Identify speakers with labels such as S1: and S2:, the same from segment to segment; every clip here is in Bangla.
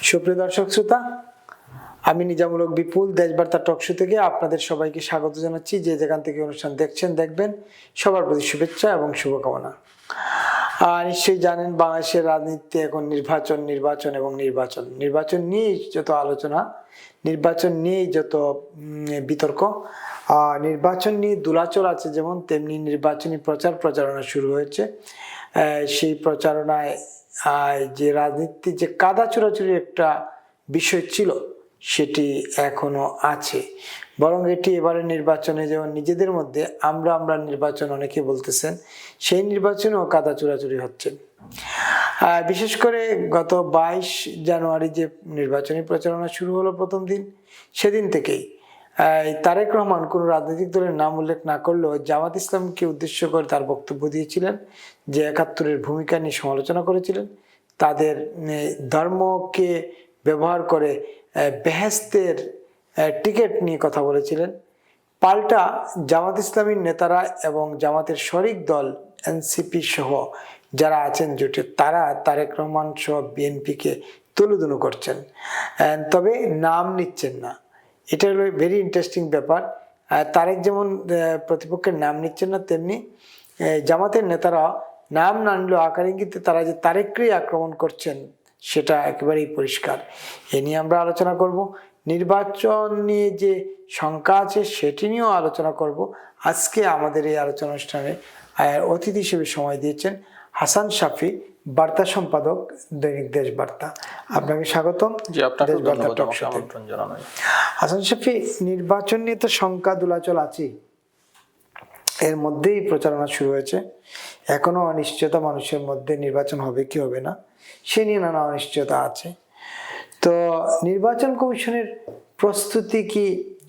S1: সুপ্রিয় দর্শক শ্রোতা, আমি নিজামুল হক বিপুল দেশবার্তা টকশো থেকে আপনাদের সবাইকে স্বাগত জানাচ্ছি। যে যেখান থেকে অনুষ্ঠান দেখছেন দেখবেন, সবার প্রতি শুভেচ্ছা এবং শুভকামনা। নিশ্চয়ই জানেন, বাংলাদেশের রাজনীতিতে এখন নির্বাচন নিয়েই যত আলোচনা, নির্বাচন নিয়েই যত বিতর্ক, নির্বাচন নিয়ে দোলাচল আছে, যেমন তেমনি নির্বাচনী প্রচারণা শুরু হয়েছে। সেই প্রচারণায় যে রাজনীতি যে কাদা চোরাচুরির একটা বিষয় ছিল, সেটি এখনো আছে। বরং এটি এবারে নির্বাচনে যেমন নিজেদের মধ্যে আমরা নির্বাচন অনেকে বলতেছেন, সেই নির্বাচনেও কাদা চোরাচুরি হচ্ছে। বিশেষ করে গত 22 জানুয়ারি যে নির্বাচনী প্রচারণা শুরু হলো প্রথম দিন, সেদিন থেকেই তারেক রহমান কোনো রাজনৈতিক দলের নাম উল্লেখ না করলেও জামাত ইসলামকে উদ্দেশ্য করে তার বক্তব্য দিয়েছিলেন, যে 71-এর ভূমিকা নিয়ে সমালোচনা করেছিলেন, তাদের ধর্মকে ব্যবহার করে বেহেশতের টিকিট নিয়ে কথা বলেছিলেন। পাল্টা জামাত ইসলামীর নেতারা এবং জামাতের শরিক দল এনসিপি সহ যারা আছেন জোটে, তারা তারেক রহমান সহ বিএনপিকে তুলুদুলু করছেন, তবে নাম নিচ্ছেন না। এটা হলো ভেরি ইন্টারেস্টিং ব্যাপার। তারেক যেমন প্রতিপক্ষের নাম নিচ্ছেন না, তেমনি জামাতের নেতারা নাম না নিলেও আকার ইঙ্গিতে তারা যে তারেককেই আক্রমণ করছেন, সেটা একেবারেই পরিষ্কার। এ নিয়ে আমরা আলোচনা করব। নির্বাচন নিয়ে যে শঙ্কা আছে, সেটি নিয়েও আলোচনা করব। আজকে আমাদের এই আলোচনা অনুষ্ঠানে অতিথি হিসেবে সময় দিয়েছেন হাসান শাফি, বার্তা সম্পাদক, দৈনিক দেশবার্তা। আপনাকে স্বাগতম। হাসান শাফি, নির্বাচন নিয়ে তো শঙ্কা দোলাচল আছে, এর মধ্যেই প্রচারণা শুরু হয়েছে। এখনো অনিশ্চয়তা মানুষের মধ্যে, নির্বাচন হবে কি হবে না সে নিয়ে নানা অনিশ্চয়তা আছে। তো নির্বাচন কমিশনের প্রস্তুতি কি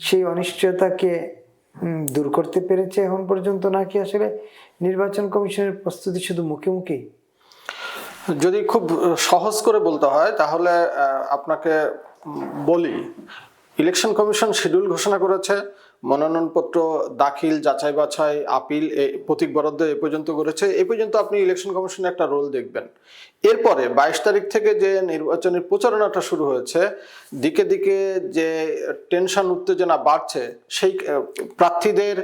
S1: সেই অনিশ্চয়তাকে দূর করতে পেরেছে এখন পর্যন্ত, নাকি আসলে নির্বাচন কমিশনের প্রস্তুতি শুধু মুখে মুখেই?
S2: যদি খুব সহজ করে বলতে হয় তাহলে আপনাকে বলি, ইলেকশন কমিশন শিডিউল ঘোষণা করেছে, মনোনয়নপত্র দাখিল, যাচাই বাছাই, আপিল, প্রতীক বরাদ্দ এ পর্যন্ত করেছে। এ পর্যন্ত আপনি ইলেকশন কমিশনের একটা রোল দেখবেন। এরপরে 22 তারিখ থেকে যে নির্বাচনের প্রচারণাটা শুরু হয়েছে, দিকে দিকে যে টেনশন উত্তেজনা বাড়ছে, সেই প্রার্থীদের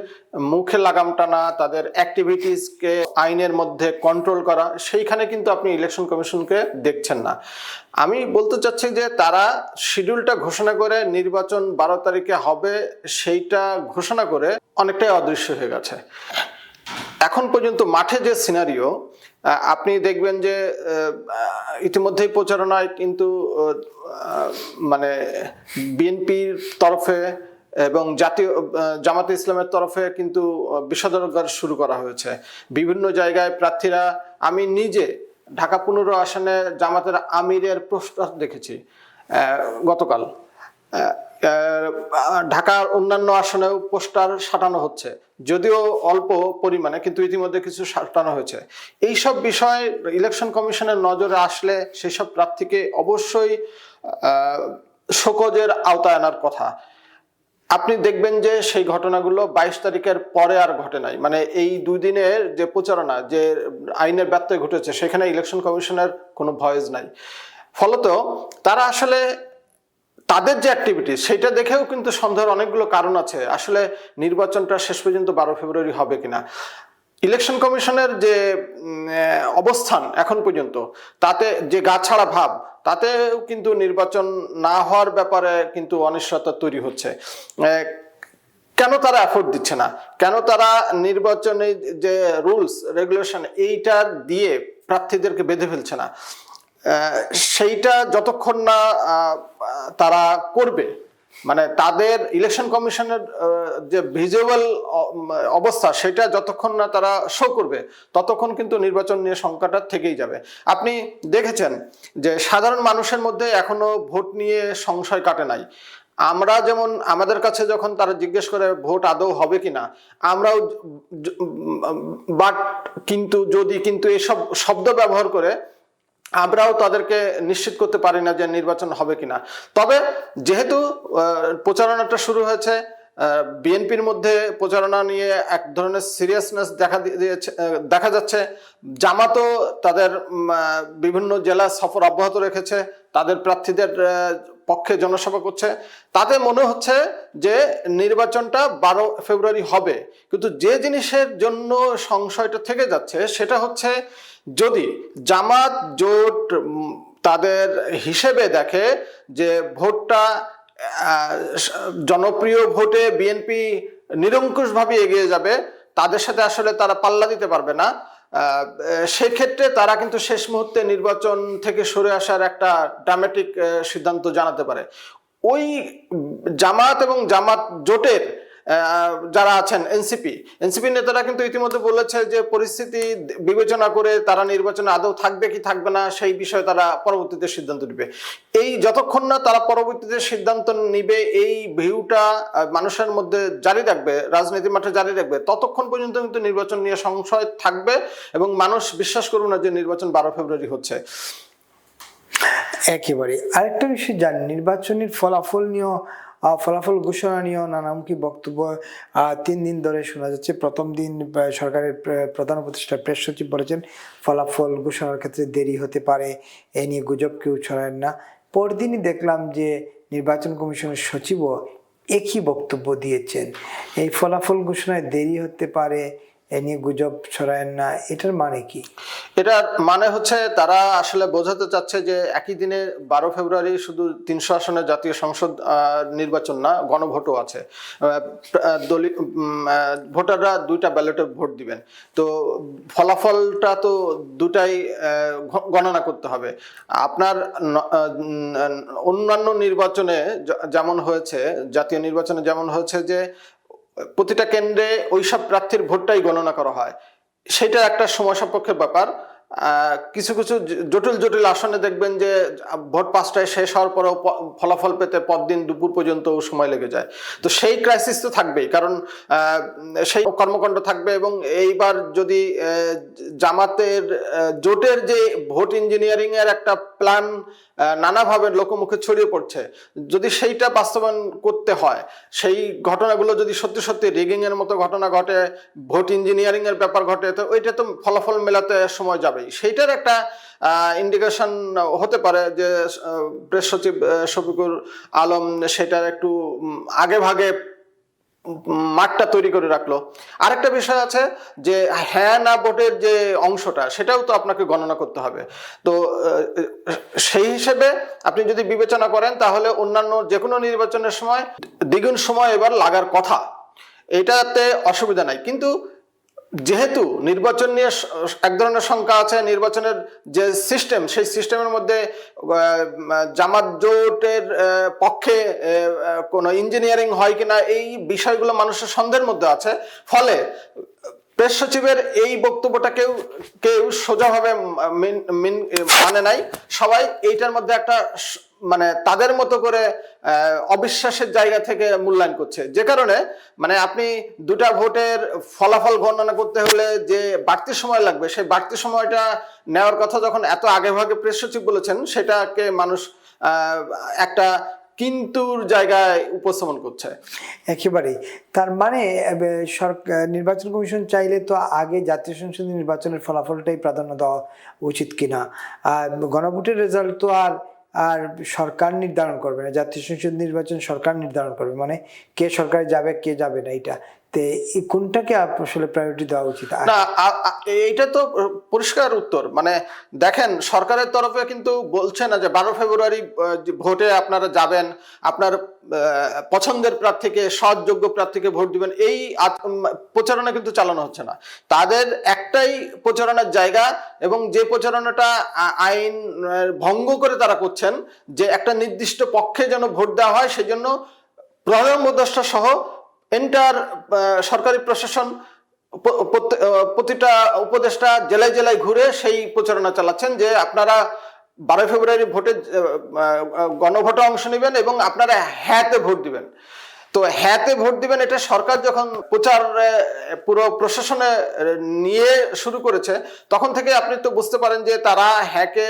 S2: মুখে লাগাম টানা, তাদের অ্যাক্টিভিটিসকে আইনের মধ্যে কন্ট্রোল করা, সেইখানে কিন্তু আপনি ইলেকশন কমিশনকে দেখছেন না। আমি বলতে চাচ্ছি যে তারা শিডিউলটা ঘোষণা করে নির্বাচন 12 তারিখে হবে, সেইটা ঘোষণা করে অনেকটাই অদৃশ্য হয়ে গেছে। এখন পর্যন্ত মাঠে যে সিনারিও, আপনি দেখবেন যে ইতিমধ্যেই প্রচারণায় কিন্তু মানে বিএনপির তরফে এবং জামাতে ইসলামের তরফে কিন্তু বিষোদগার শুরু করা হয়েছে। বিভিন্ন জায়গায় প্রার্থীরা, আমি নিজে ঢাকা 15 আসনে জামাতের আমিরের পোস্টার দেখেছি গতকাল। ঢাকার অন্যান্য আসনেও পোস্টার সাটানো হচ্ছে, যদিও অল্প পরিমাণে, কিন্তু ইতিমধ্যে কিছু সাটানো হয়েছে। এইসব বিষয় ইলেকশন কমিশনের নজরে আসলে সেসব প্রার্থীকে অবশ্যই শোকজের আওতায় আনার কথা। আপনি দেখবেন যে সেই ঘটনাগুলো 22 তারিখের পরে আর ঘটে নাই। মানে এই 2 দিনের যে প্রচারণা, যে আইনের ব্যত্যয় ঘটেছে, সেখানে ইলেকশন কমিশনের কোনো ভয়েস নাই। ফলত তারা আসলে তাদের যে অ্যাক্টিভিটি, সেটা দেখেও কিন্তু সন্দেহের অনেকগুলো কারণ আছে, আসলে নির্বাচনটা শেষ পর্যন্ত 12 ফেব্রুয়ারি হবে কিনা। ইলেকশন কমিশনের যে অবস্থান এখন পর্যন্ত, তাতে যে গাছাড়া ভাব, তাতেও কিন্তু নির্বাচন না হওয়ার ব্যাপারে কিন্তু অনিশ্চয়তা তৈরি হচ্ছে। কেন তারা এফোর্ট দিচ্ছে না, কেন তারা নির্বাচনে যে রুলস রেগুলেশন এইটা দিয়ে প্রার্থীদেরকে বেঁধে ফেলছে না, সেইটা যতক্ষণ না তারা করবে, মানে তাদের ইলেকশন কমিশনের যে ভিজুয়াল অবস্থা, সেটা যতক্ষণ না তারা শো করবে, ততক্ষণ কিন্তু নির্বাচন নিয়ে শঙ্কাটা থেকেই যাবে। আপনি দেখেছেন যে সাধারণ মানুষের মধ্যে এখনো ভোট নিয়ে সংশয় কাটে নাই। আমরা যেমন, আমাদের কাছে যখন তারা জিজ্ঞেস করে ভোট আদৌ হবে কিনা, আমরাও বাট, কিন্তু, যদি, কিন্তু এসব শব্দ ব্যবহার করে আমরাও তাদেরকে নিশ্চিত করতে পারি না যে নির্বাচন হবে কিনা। তবে যেহেতু প্রচারণাটা শুরু হয়েছে, বিএনপির মধ্যে প্রচারণা নিয়ে এক ধরনের সিরিয়াসনেস দেখা যাচ্ছে। জামাতও তাদের বিভিন্ন জেলা সফর অব্যাহত রেখেছে, তাদের প্রার্থীদের পক্ষে জনসভা করছে। তাতে মনে হচ্ছে যে নির্বাচনটা 12 ফেব্রুয়ারি হবে। কিন্তু যে জিনিসের জন্য সংশয়টা থেকে যাচ্ছে সেটা হচ্ছে, যদি জামাত জোট তাদের হিসেবে দেখে যে ভোটটা জনপ্রিয় ভোটে বিএনপি নিরঙ্কুশভাবে এগিয়ে যাবে, তাদের সাথে আসলে তারা পাল্লা দিতে পারবে না, সেক্ষেত্রে তারা কিন্তু শেষ মুহূর্তে নির্বাচন থেকে সরে আসার একটা ড্রামেটিক সিদ্ধান্ত জানাতে পারে। ওই জামাত এবং জামাত জোটের যারা আছেন এনসিপি নেতারা কিন্তু ইতিমধ্যে বলেছে যে পরিস্থিতি বিবেচনা করে তারা নির্বাচনে আদৌ থাকবে কি থাকবে না সেই বিষয়ে তারা পরবর্তীতে সিদ্ধান্ত নেবে। এই যতক্ষণ না তারা পরবর্তীতে সিদ্ধান্ত নিবে, এই ভিউটা মানুষের মধ্যে জারি রাখবে, রাজনীতি মাঠে জারি রাখবে, ততক্ষণ পর্যন্ত কিন্তু নির্বাচন নিয়ে সংশয় থাকবে এবং মানুষ বিশ্বাস করবে না যে নির্বাচন 12 ফেব্রুয়ারি হচ্ছে।
S1: একেবারে আরেকটা বিষয় জানি, নির্বাচনের ফলাফল ঘোষণা নিয়েও নানামুখী বক্তব্য 3 দিন ধরে শোনা যাচ্ছে। প্রথম দিন সরকারের প্রধান উপদেষ্টা প্রেস সচিব বলেছেন ফলাফল ঘোষণার ক্ষেত্রে দেরি হতে পারে, এ নিয়ে গুজব কেউ ছড়ায় না। পরদিনই দেখলাম যে নির্বাচন কমিশনের সচিবও একই বক্তব্য দিয়েছেন, এই ফলাফল ঘোষণায় দেরি হতে পারে, এ নিয়ে গুজব ছড়ায় না, এটার মানে কি?
S2: এটার মানে হচ্ছে তারা আসলে বোঝাতে চাচ্ছে যে একই দিনে 12 ফেব্রুয়ারি শুধু 300 আসনের জাতীয় সংসদ নির্বাচন না, গণভোটও আছে। ভোটাররা 2টা ব্যালটে ভোট দিবেন, তো ফলাফলটা তো দুটাই গণনা করতে হবে। আপনার অন্যান্য নির্বাচনে যেমন হয়েছে, জাতীয় নির্বাচনে যেমন হয়েছে যে প্রতিটা কেন্দ্রে ওইসব প্রার্থীর ভোটটাই গণনা করা হয়, সেটা একটা সময় সাপেক্ষের ব্যাপার। কিছু কিছু জটিল আসনে দেখবেন যে ভোট 5টায় শেষ হওয়ার পরেও ফলাফল পেতে পরদিন দুপুর পর্যন্ত সময় লেগে যায়। তো সেই ক্রাইসিস তো থাকবেই, কারণ সেই কর্মকাণ্ড থাকবে। এবং এইবার যদি জামাতের জোটের যে ভোট ইঞ্জিনিয়ারিং এর একটা প্ল্যান নানাভাবে লোকমুখে ছড়িয়ে পড়ছে, যদি সেইটা বাস্তবায়ন করতে হয়, সেই ঘটনাগুলো যদি সত্যি সত্যি রিগিং এর মতো ঘটনা ঘটে, ভোট ইঞ্জিনিয়ারিং এর ব্যাপার ঘটে, তো ওইটা তো ফলাফল মেলাতে সময় যাবেই। সেইটার একটা ইন্ডিকেশন হতে পারে যে প্রেস সচিব শফিকুল আলম সেটার একটু আগে ভাগে মাঠটা তৈরি করে রাখলো। আরেকটা বিষয় আছে যে হ্যাঁ না ভোটের যে অংশটা, সেটাও তো আপনাকে গণনা করতে হবে। তো সেই হিসেবে আপনি যদি বিবেচনা করেন তাহলে অন্যান্য যে কোনো নির্বাচনের সময় দ্বিগুণ সময় এবার লাগার কথা, এটাতে অসুবিধা নাই। কিন্তু যেহেতু নির্বাচন নিয়ে এক ধরনের শঙ্কা আছে, নির্বাচনের যে সিস্টেম, সেই সিস্টেমের মধ্যে জামাত জোটের পক্ষে কোনো ইঞ্জিনিয়ারিং হয় কিনা, এই বিষয়গুলো মানুষের সন্দেহের মধ্যে আছে। ফলে প্রেস সচিবের এই বক্তব্যটা কেউ সোজাভাবে মানে নাই। সবাই এইটার মধ্যে একটা মানে তাদের মতো করে অবিশ্বাসের জায়গা থেকে মূল্যায়ন করছে, যে কারণে মানে আপনি 2টা ভোটের ফলাফল গণনা করতে হলে যে বাড়তি সময় লাগবে, সেই বাড়তি সময়টা নেওয়ার কথা যখন এত আগেভাগে প্রেস সচিব বলেছেন, সেটাকে মানুষ একটা কিন্তুর জায়গায় উপস্থাপন করছে।
S1: একেবারেই। তার মানে নির্বাচন কমিশন চাইলে তো আগে জাতীয় সংসদ নির্বাচনের ফলাফলটাই প্রাধান্য দেওয়া উচিত কিনা। আর গণভোটের রেজাল্ট তো আর সরকার নির্ধারণ করবে না, জাতীয় সংসদ নির্বাচন সরকার নির্ধারণ করবে, মানে কে সরকারে যাবে কে যাবে না, এটা কোনটাকে আসলে প্রায়োরিটি দেওয়া উচিত?
S2: না, এইটা তো পরিষ্কার উত্তর। মানে দেখেন, সরকারের তরফে কিন্তু বলছে না যে 12 ফেব্রুয়ারি ভোটে আপনারা যাবেন, আপনার পছন্দের প্রার্থীকে, সৎযোগ্য প্রার্থীকে ভোট দিবেন, এই প্রচারণা কিন্তু চালানো হচ্ছে না। তাদের একটাই প্রচারণার জায়গা, এবং যে প্রচারণাটা আইন ভঙ্গ করে তারা করছেন, যে একটা নির্দিষ্ট পক্ষে যেন ভোট দেওয়া হয়, সেজন্য প্রধান উপদেষ্টা সহ এন্টার সরকারি প্রশাসন, প্রতিটা উপদেষ্টা জেলায় জেলায় ঘুরে সেই প্রচারণা চালাচ্ছেন যে আপনারা 12 ফেব্রুয়ারি ভোটে গণভোটে অংশ নেবেন এবং আপনারা হ্যাঁতে ভোট দিবেন। তো হ্যাঁতে ভোট দিবেন, এটা সরকার যখন প্রচার পুরো প্রশাসনে নিয়ে শুরু করেছে, তখন থেকে আপনি তো বুঝতে পারেন যে তারা হ্যাঁকে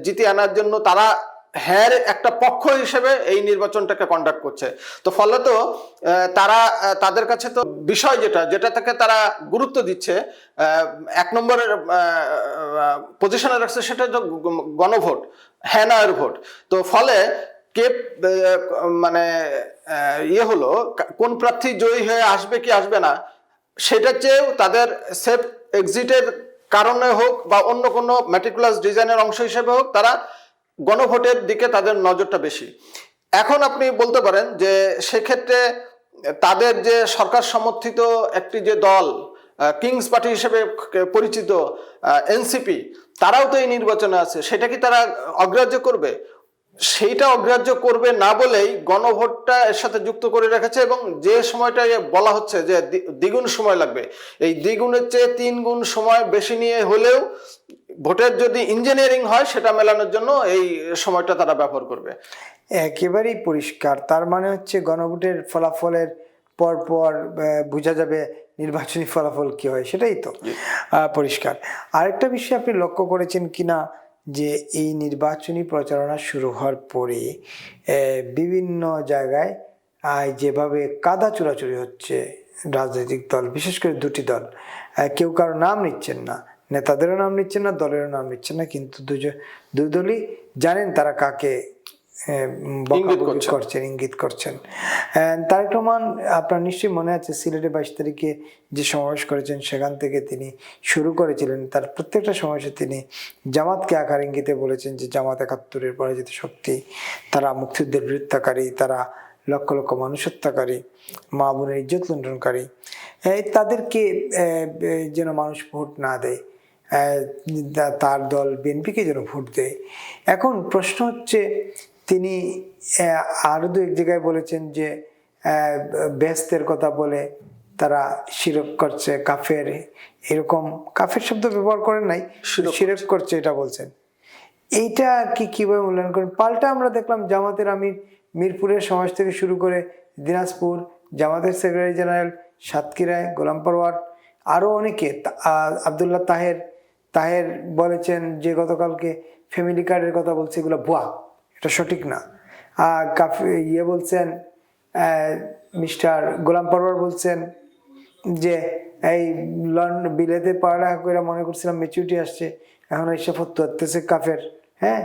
S2: জিতে আনার জন্য তারা হ্যাঁ একটা পক্ষ হিসেবে এই নির্বাচনটাকে কন্ডাক্ট করছে। তো ফলে তো তারা তাদের কাছে তো বিষয় যেটা থেকে তারা গুরুত্ব দিচ্ছে, এক নম্বরের পজিশনে রাখছে সেটা তো গণভোট, হ্যাঁ না এর ভোট। তো ফলে কে মানে হলো কোন প্রার্থী জয়ী হয়ে আসবে কি আসবে না, সেটা চেয়েও তাদের সেফ এক্সিটের কারণে হোক বা অন্য কোনো ম্যাটিকুলাস ডিজাইনের অংশ হিসেবে হোক, তারা গণভোটের দিকে তাদের নজরটা বেশি। এখন আপনি বলতে পারেন যে সেক্ষেত্রে তাদের যে সরকার সমর্থিত একটি যে দল কিংস পার্টি হিসেবে পরিচিত এনসিপি, তারাও তো এই নির্বাচনে আছে, সেটা কি তারা অগ্রাহ্য করবে? সেইটা অগ্রাহ্য করবে না বলেই গণভোটটা এর সাথে যুক্ত করে রেখেছে, এবং যে সময়টা বলা হচ্ছে যে দ্বিগুণ সময় লাগবে, এই দ্বিগুণের চেয়ে 3 গুণ সময় বেশি নিয়ে হলেও ভোটের যদি ইঞ্জিনিয়ারিং হয় সেটা মেলানোর জন্য এই সময়টা তারা ব্যবহার করবে।
S1: একেবারেই পরিষ্কার। তার মানে হচ্ছে গণভোটের ফলাফলের পর বোঝা যাবে নির্বাচনী ফলাফল কি হয়, সেটাই তো পরিষ্কার। আরেকটা বিষয় আপনি লক্ষ্য করেছেন কিনা, যে এই নির্বাচনী প্রচারণা শুরু হওয়ার পরে বিভিন্ন জায়গায় যেভাবে কাদা চোরাচুরি হচ্ছে, রাজনৈতিক দল বিশেষ করে 2টি দল কেউ কারো নাম নিচ্ছেন না, নেতাদেরও নাম নিচ্ছেন না, দলেরও নাম নিচ্ছেন না, কিন্তু দুই দলই জানেন তারা কাকে ইঙ্গিত করছেন। তারেক রহমান, আপনার নিশ্চয়ই মনে আছে সিলেটে 22 তারিখে যে সমাবেশ করেছেন, সেখান থেকে তিনি শুরু করেছিলেন তার প্রত্যেকটা সমাবেশে তিনি জামাতকে আকার ইঙ্গিতে বলেছেন যে জামাত 71-এর পরাজিত শক্তি, তারা মুক্তিযুদ্ধের বিরোধিতাকারী, তারা লক্ষ লক্ষ মানুষ হত্যাকারী, মা বোনের ইজ্জত লুণ্ঠনকারী, তাদেরকে যেন মানুষ ভোট না দেয়, তার দল বিএনপিকে যেন ভোট দেয়। এখন প্রশ্ন হচ্ছে, তিনি আরো 2-1 জায়গায় বলেছেন যে বেহেশতের কথা বলে তারা শিরক করছে, কাফের, এরকম কাফের শব্দ ব্যবহার করেন নাই, শিরক করছে এটা বলছেন। এইটা কিভাবে মূল্যায়ন করেন? পাল্টা আমরা দেখলাম জামাতের আমির মিরপুরের সমাজ থেকে শুরু করে দিনাজপুর, জামাতের সেক্রেটারি জেনারেল সাতক্ষীরায় গোলাম পরওয়ার, আরো অনেকে, আব্দুল্লাহ তাহের বলেছেন যে গতকালকে ফ্যামিলি কার্ডের কথা বলছে, এগুলো ভুয়া, এটা সঠিক না। বলছেন মিস্টার গোলাম পরওয়ার বলছেন যে এই বিলেতে পড়ালেখা করে মনে করছিলাম ম্যাচুরিটি আসছে, এখন এসে ফতোয়া হচ্ছে কাফের। হ্যাঁ,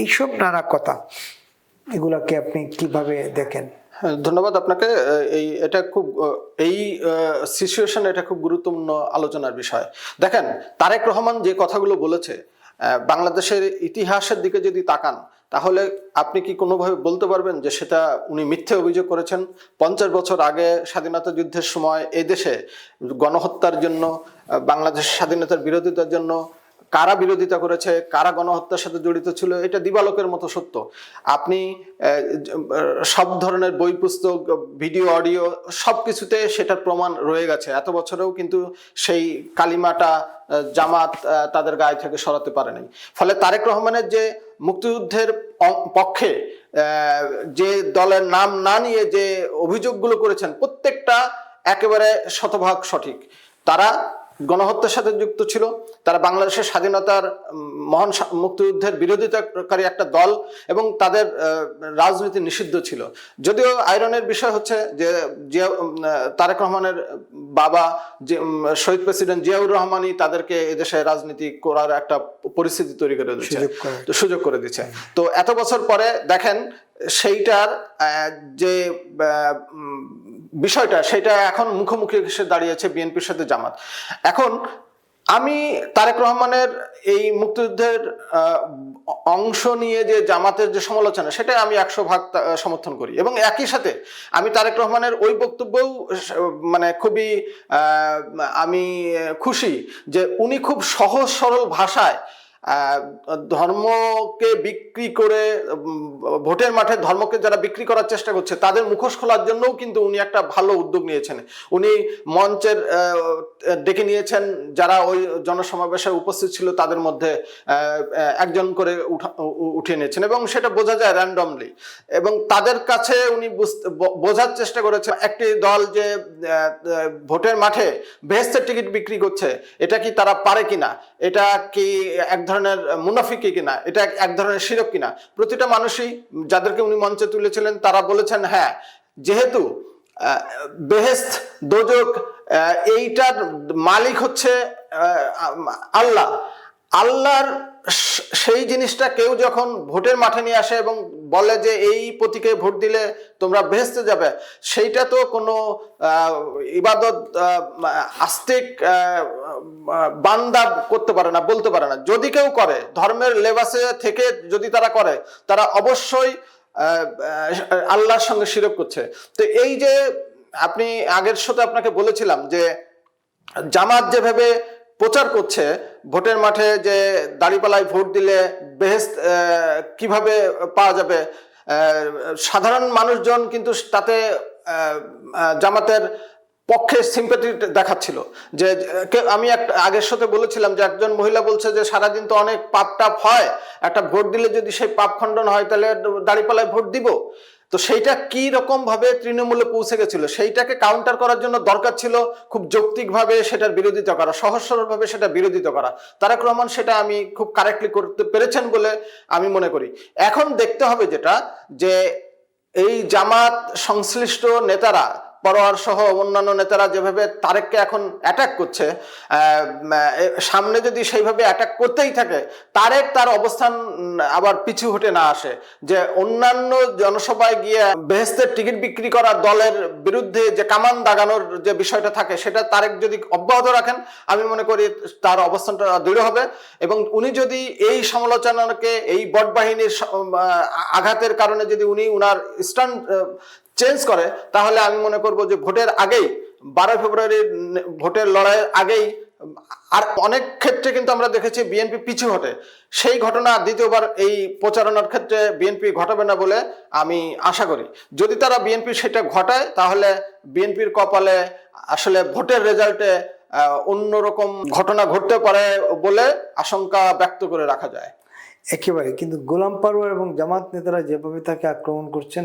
S1: এইসব নানা কথা, এগুলাকে আপনি কিভাবে দেখেন?
S2: ধন্যবাদ আপনাকে। এই সিচুয়েশন এটা খুব গুরুত্বপূর্ণ আলোচনার বিষয়। দেখেন, তারেক রহমান যে কথাগুলো বলেছে, বাংলাদেশের ইতিহাসের দিকে যদি তাকান, তাহলে আপনি কি কোনোভাবে বলতে পারবেন যে সেটা উনি মিথ্যে অভিযোগ করেছেন? 50 বছর আগে স্বাধীনতা যুদ্ধের সময় এই দেশে গণহত্যার জন্য, বাংলাদেশের স্বাধীনতার বিরোধিতার জন্য কারা বিরোধিতা করেছে, কারা গণহত্যার সাথে জড়িত ছিল, এটা দিবালোকের মতো সত্য। আপনি সব ধরনের বই, পুস্তক, ভিডিও, অডিও সবকিছুতে সেটার প্রমাণ রয়ে গেছে। এত বছরেও কিন্তু সেই কালিমাটা জামাত তাদের গায়ে থেকে সরাতে পারেনি। ফলে তারেক রহমানের যে মুক্তিযুদ্ধের পক্ষে যে দলের নাম না নিয়ে যে অভিযোগগুলো করেছেন, প্রত্যেকটা একেবারে শতভাগ সঠিক। তারা গণহত্যার সাথে যুক্ত ছিল, তারা বাংলাদেশের স্বাধীনতার মহান মুক্তিযুদ্ধের বিরোধিতাকারী একটা দল, এবং তাদের রাজনীতি নিষিদ্ধ ছিল। যদিও আইরনের বিষয় হচ্ছে যে তারেক রহমানের বাবা যে শহীদ প্রেসিডেন্ট জিয়াউর রহমানই তাদেরকে এদেশে রাজনীতি করার একটা পরিস্থিতি তৈরি করে দিচ্ছে, সুযোগ করে দিচ্ছে। তো এত বছর পরে দেখেন সেইটার যে বিষয়টা, সেটা এখন মুখোমুখি এসে দাঁড়িয়েছে বিএনপির সাথে জামাত। এখন আমি তারেক রহমানের এই মুক্তিযুদ্ধের অংশ নিয়ে যে জামাতের যে সমালোচনা, সেটা আমি 100% সমর্থন করি, এবং একই সাথে আমি তারেক রহমানের ওই বক্তব্যও মানে খুবই আমি খুশি যে উনি খুব সহজ সরল ভাষায় ধর্মকে বিক্রি করে, ভোটের মাঠে ধর্মকে যারা বিক্রি করার চেষ্টা করছে তাদের মুখোশ খোলার জন্যও কিন্তু উনি একটা ভালো উদ্যোগ নিয়েছেন। উনি মঞ্চের ডেকে নিয়েছেন যারা ওই জনসমাবেশে উপস্থিত ছিল, তাদের মধ্যে একজন করে উঠিয়ে নিয়েছেন, এবং সেটা বোঝা যায় র্যান্ডমলি, এবং তাদের কাছে উনি বোঝার চেষ্টা করেছেন একটি দল যে ভোটের মাঠে বেহেশতের টিকিট বিক্রি করছে, এটা কি তারা পারে কিনা, এটা কি এক ধরনের মুনাফিকি কিনা, এটা এক ধরনের শিরক কিনা। প্রতিটা মানুষই যাদেরকে উনি মঞ্চে তুলেছিলেন তারা বলেছেন হ্যাঁ, যেহেতু বেহেশত দোজক এইটার মালিক হচ্ছে আল্লাহ, আল্লাহর সেই জিনিসটা কেউ যখন ভোটের মাঠে নিয়ে আসে এবং বলে যে এই প্রতীকে ভোট দিলে তোমরা বেহেশতে যাবে, সেইটা তো কোনো ইবাদত আস্তিক বান্দা করতে পারে না, বলতে পারে না। যদি কেউ করে, ধর্মের লেবাসে থেকে যদি তারা করে, তারা অবশ্যই আল্লাহর সঙ্গে শিরক করছে। তো এই যে আপনি আগের শোতে আপনাকে বলেছিলাম যে জামাত যেভাবে প্রচার করছে ভোটের মাঠে যে দাড়িপাল্লায় ভোট দিলে বেহেশত কিভাবে পাওয়া যাবে, সাধারণ মানুষজন কিন্তু তাতে জামাতের পক্ষে সিম্প্যাথি দেখাচ্ছিল। যে আমি আগের সাথে বলেছিলাম যে একজন মহিলা বলছে যে সারাদিন তো অনেক পাপ টাপ হয়, একটা ভোট দিলে যদি সেই পাপ খণ্ডন হয় তাহলে দাড়িপাল্লায় ভোট দিব। তো সেইটা কি রকম ভাবে তৃণমূলে পৌঁছে গেছিল, সেইটাকে কাউন্টার করার জন্য দরকার ছিল খুব যৌক্তিকভাবে সেটার বিরোধিতা করা, সহজ সরলভাবে সেটা বিরোধিতা করা। তারেক রহমান সেটা আমি খুব কারেক্টলি করতে পেরেছেন বলে আমি মনে করি। এখন দেখতে হবে যেটা, যে এই জামাত সংশ্লিষ্ট নেতারা, পরোয়ার সহ অন্যান্য নেতারা যেভাবে তারেককে এখন অ্যাটাক করছে, সামনে যদি সেইভাবে অ্যাটাক করতেই থাকে, তারেক তার অবস্থান আবার পিছু হটে না আসে, যে অন্যান্য জনসভায় গিয়ে বেহেশতের টিকিট বিক্রি করা দলের বিরুদ্ধে যে কামান দাগানোর যে বিষয়টা থাকে, সেটা তারেক যদি অব্যাহত রাখেন, আমি মনে করি তার অবস্থানটা দৃঢ় হবে। এবং উনি যদি এই সমালোচনাকে, এই বট বাহিনীর আঘাতের কারণে যদি উনি উনার স্ট্যান্ড চেঞ্জ করে, তাহলে আমি মনে করব যে ভোটের আগেই, 12 ফেব্রুয়ারির ভোটের লড়াইয়ের আগেই, আর অনেক ক্ষেত্রে কিন্তু আমরা দেখেছি বিএনপি পিছু হটে। সেই ঘটনা দ্বিতীয়বার এই প্রচারণার ক্ষেত্রে বিএনপি ঘটাবে না বলে আমি আশা করি। যদি তারা বিএনপি সেটা ঘটায়, তাহলে বিএনপির কপালে আসলে ভোটের রেজাল্টে অন্যরকম ঘটনা ঘটতে পারে বলে আশঙ্কা ব্যক্ত করে রাখা যায়।
S1: একেবারে। কিন্তু গোলাম পরোয়ার এবং জামাত নেতারা যেভাবে তাকে আক্রমণ করছেন,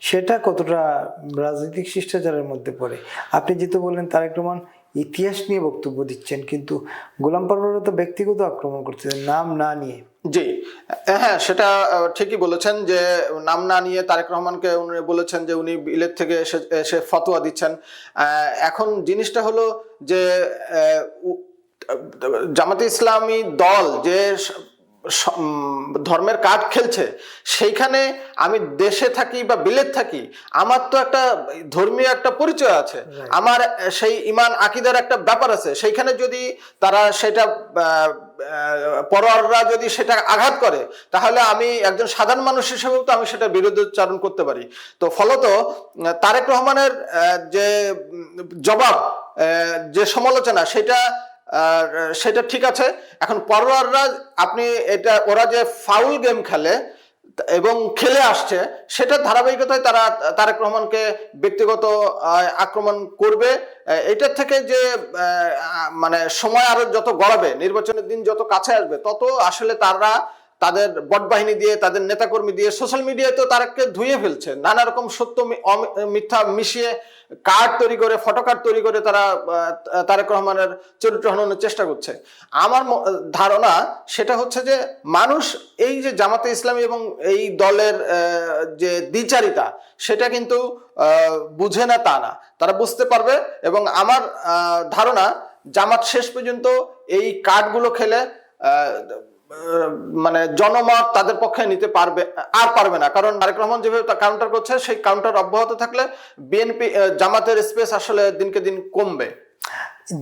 S1: সেটা কতটা রাজনৈতিক শিষ্টাচারের মধ্যে পড়ে? আপনি যেহেতু বললেন তারেক রহমান ইতিহাস নিয়ে বক্তব্য দিচ্ছেন, কিন্তু গোলাম পরোয়ারও তো ব্যক্তিগত আক্রমণ করছেন নাম না নিয়ে।
S2: জি হ্যাঁ, সেটা ঠিকই বলেছেন যে নাম না নিয়ে তারেক রহমানকে উনি বলেছেন যে উনি বিলেত থেকে এসে ফতোয়া দিচ্ছেন। এখন জিনিসটা হলো যে জামাতে ইসলামী দল যে ধর্মের কার্ড খেলছে, সেইখানে আমি দেশে থাকি বা বিলেত থাকি, আমার তো একটা ধর্মীয় একটা পরিচয় আছে, আমার সেই ইমান আকিদার একটা ব্যাপার আছে। সেইখানে যদি তারা সেটা পরোয়াররা যদি সেটা আঘাত করে, তাহলে আমি একজন সাধারণ মানুষ হিসেবেও তো আমি সেটা বিরোধোচ্চারণ করতে পারি। তো ফলত তারেক রহমানের যে জবাব, যে সমালোচনা, সেটা ঠিক আছে। এখন পরোয়াররা, আপনি এটা, ওরা যে ফাউল গেম খেলে এবং খেলে আসছে, সেটার ধারাবাহিকতায় তারা তারেক রহমানকে ব্যক্তিগত আক্রমণ করবে। এটার থেকে যে মানে সময় আরো যত গড়াবে, নির্বাচনের দিন যত কাছে আসবে, তত আসলে তারা তাদের বট বাহিনী দিয়ে, তাদের নেতাকর্মী দিয়ে সোশ্যাল মিডিয়ায় তো তারেককে ধুয়ে ফেলছে, নানা রকম সত্য মিথ্যা মিশিয়ে কার্ড তৈরি করে, ফটো কার্ড তৈরি করে তারা তারেক রহমানের চরিত্র হননের চেষ্টা করছে। আমার ধারণা সেটা হচ্ছে যে মানুষ এই যে জামাতে ইসলামী এবং এই দলের যে দ্বিচারিতা, সেটা কিন্তু বুঝে না তা না, তারা বুঝতে পারবে। এবং আমার ধারণা জামাত শেষ পর্যন্ত এই কার্ডগুলো খেলে মানে জনমত তাদের পক্ষে নিতে পারবে না। কারণ তারেক রহমান যেভাবে কাউন্টার করছে, সেই কাউন্টার অব্যাহত থাকলে বিএনপি জামাতের স্পেস আসলে দিনকে দিন কমবে।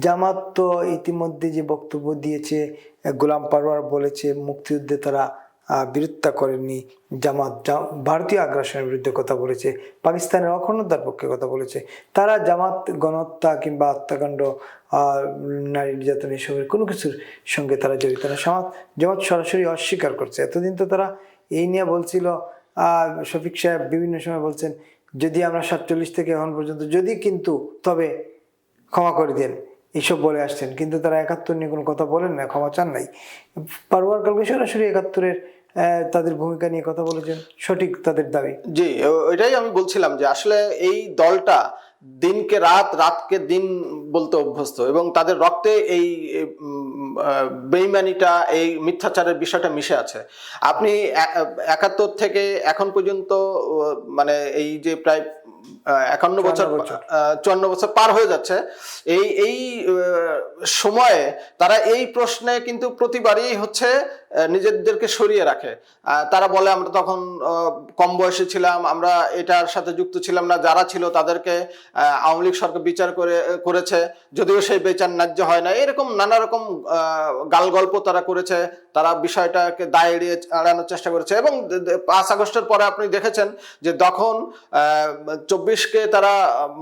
S1: জামাত তো ইতিমধ্যে যে বক্তব্য দিয়েছে, গোলাম পরোয়ার বলেছে মুক্তিযুদ্ধে তারা বিরোধিতা করেননি, জামাত ভারতীয় আগ্রাসনের বিরুদ্ধে কথা বলেছে, পাকিস্তানের অখণ্ডতার পক্ষে কথা বলেছে। তারা জামাত গণহত্যা কিংবা হত্যাকাণ্ড, নারী নির্যাতন, এসবের কোনো কিছুর সঙ্গে তারা জড়িত না। জামাত সরাসরি অস্বীকার করছে। এতদিন তো তারা এই নিয়ে বলছিল, শফিক সাহেব বিভিন্ন সময় বলছেন যদি আমরা 47 থেকে এখন পর্যন্ত যদি কিন্তু তবে ক্ষমা করে দেন, এইসব বলে আসছেন। কিন্তু তারা 71 নিয়ে কোনো কথা বলেন না, ক্ষমা চান নাই। পরোয়ার কালকে সরাসরি 71-এর তাদের ভূমিকা নিয়ে কথা বলেছেন, সঠিক তাদের দাবি।
S2: জি, এটাই আমি বলছিলাম যে আসলে এই দলটা দিনকে রাত, রাতকে দিন বলতে অভ্যস্ত, এবং তাদের রক্তে এই বেইমানিটা, এই মিথ্যাচারের বিষয়টা মিশে আছে। আপনি 71 থেকে এখন পর্যন্ত মানে এই যে প্রায় 51 বছর, 54 বছর পার হয়ে যাচ্ছে, এই এই সময়ে তারা এই প্রশ্নে কিন্তু প্রতিবারই হচ্ছে নিজেদেরকে সরিয়ে রাখে। তারা বলে আমরা তখন কম বয়সী ছিলাম, আমরা এটার সাথে যুক্ত ছিলাম না, যারা ছিল তাদেরকে আওয়ামী লীগ সরকার বিচার করেছে, যদিও সেই বিচার ন্যায্য হয় না, এরকম নানা রকম গাল গল্প তারা করেছে। তারা বিষয়টাকে দায় এড়ানোর চেষ্টা করেছে। এবং 5 আগস্টের পরে আপনি দেখেছেন যে তখন 24কে তারা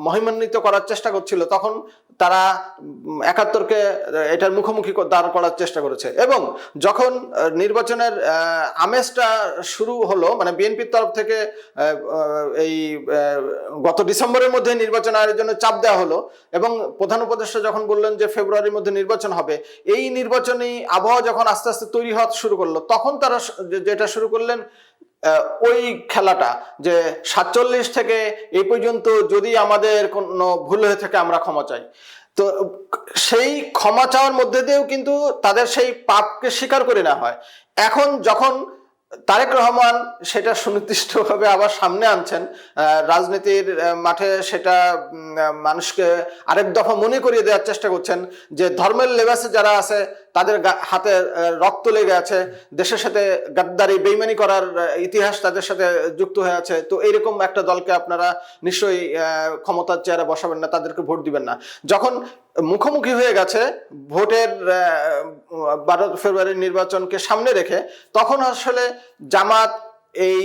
S2: মহিমান্বিত করার চেষ্টা করছিল, তখন তারা 71কে এটার মুখোমুখি দাঁড় করার চেষ্টা করেছে। এবং যখন নির্বাচনের আমেজটা শুরু হলো, মানে বিএনপির তরফ থেকে এই গত ডিসেম্বরের মধ্যে নির্বাচন আয়োজনের জন্য চাপ দেওয়া হলো, এবং প্রধান উপদেষ্টা যখন বললেন যে ফেব্রুয়ারির মধ্যে নির্বাচন হবে, এই নির্বাচনী আবহাওয়া যখন আস্তে আস্তে তৈরি হওয়া শুরু করলো, তখন তারা যেটা শুরু করলেন ওই খেলাটা, যে 47 থেকে এই পর্যন্ত যদি আমাদের কোনো ভুল হয়ে থাকে আমরা ক্ষমা চাই। তো সেই ক্ষমা চাওয়ার মধ্যে দিয়েও কিন্তু তাদের সেই পাপকে স্বীকার করে নেওয়া হয়। এখন যখন তারেক রহমান সেটা সুনির্দিষ্টভাবে আবার সামনে আনছেন রাজনীতির মাঠে, সেটা মানুষকে আরেক দফা মনে করিয়ে দেওয়ার চেষ্টা করছেন যে ধর্মের লেবাসে যারা আছে তাদের হাতে রক্ত লেগে আছে, দেশের সাথে গাদ্দারি বেইমানি করার ইতিহাস তাদের সাথে যুক্ত হয়ে আছে। তো এইরকম একটা দলকে আপনারা নিশ্চয়ই ক্ষমতার চেয়ারে বসাবেন না, তাদেরকে ভোট দিবেন না। যখন মুখোমুখি হয়ে গেছে ভোটের 12 ফেব্রুয়ারির নির্বাচনকে সামনে রেখে, তখন আসলে জামাত এই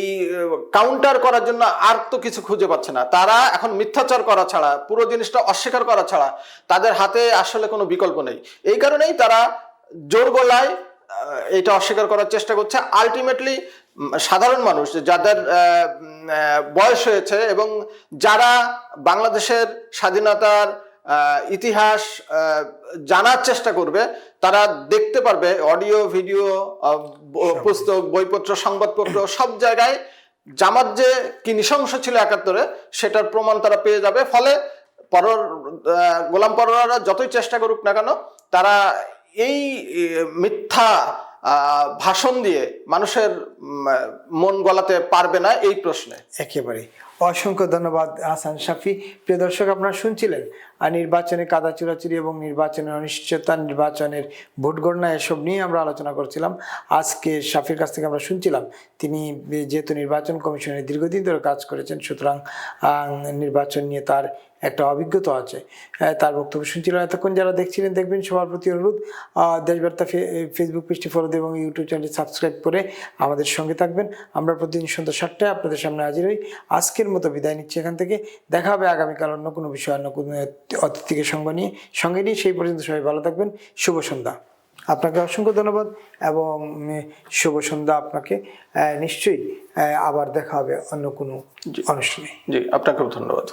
S2: কাউন্টার করার জন্য আর তো কিছু খুঁজে পাচ্ছে না। তারা এখন মিথ্যাচার করা ছাড়া, পুরো জিনিসটা অস্বীকার করা ছাড়া তাদের হাতে আসলে কোনো বিকল্প নেই। এই কারণেই তারা জোর গলায় এটা অস্বীকার করার চেষ্টা করছে। আলটিমেটলি সাধারণ মানুষ যাদের বয়স হয়েছে এবং যারা বাংলাদেশের স্বাধীনতার ইতিহাস জানার চেষ্টা করবে, তারা দেখতে পারবে অডিও, ভিডিও, পুস্তক, বইপত্র, সংবাদপত্র, সব জায়গায় জামাত যে কি নৃশংস ছিল 71-এ সেটার প্রমাণ তারা পেয়ে যাবে। ফলে গোলাম পরোয়ারা যতই চেষ্টা করুক না কেন, তারা এই মিথ্যা ভাষণ দিয়ে মানুষের মন গলাতে পারবে না এই প্রশ্নে।
S1: একেবারে অসংখ্য ধন্যবাদ হাসান শাফি। প্রিয় দর্শক, আপনারা শুনছিলেন আর নির্বাচনে কাদা চুরাচুরি এবং নির্বাচনের অনিশ্চয়তা, নির্বাচনের ভোট গণনা, এসব নিয়ে আমরা আলোচনা করছিলাম। আজকে শাফির কাছ থেকে আমরা শুনছিলাম তিনি যেহেতু নির্বাচন কমিশনে দীর্ঘদিন ধরে কাজ করেছেন, সুতরাং নির্বাচন নিয়ে তার একটা অভিজ্ঞতা আছে, তার বক্তব্য শুনছিলাম। এতক্ষণ যারা দেখছিলেন, দেখবেন, সবার প্রতি অনুরোধ দেশবার্তা ফেসবুক পেজটি ফলো দিয়ে এবং ইউটিউব চ্যানেলটি সাবস্ক্রাইব করে আমাদের সঙ্গে থাকবেন। আমরা প্রতিদিন সন্ধ্যা 7টায় আপনাদের সামনে হাজির হই। আজকের মতো বিদায় নিচ্ছি এখান থেকে। দেখা হবে আগামীকাল অন্য কোনো বিষয়, অন্য কোনো অতিথিকে সঙ্গে নিয়ে। সেই পর্যন্ত সবাই ভালো থাকবেন। শুভ সন্ধ্যা। আপনাকে অসংখ্য ধন্যবাদ এবং শুভ সন্ধ্যা আপনাকে। নিশ্চয়ই আবার দেখা হবে অন্য কোনো অনুষ্ঠানে।
S2: জি, আপনাকেও ধন্যবাদ।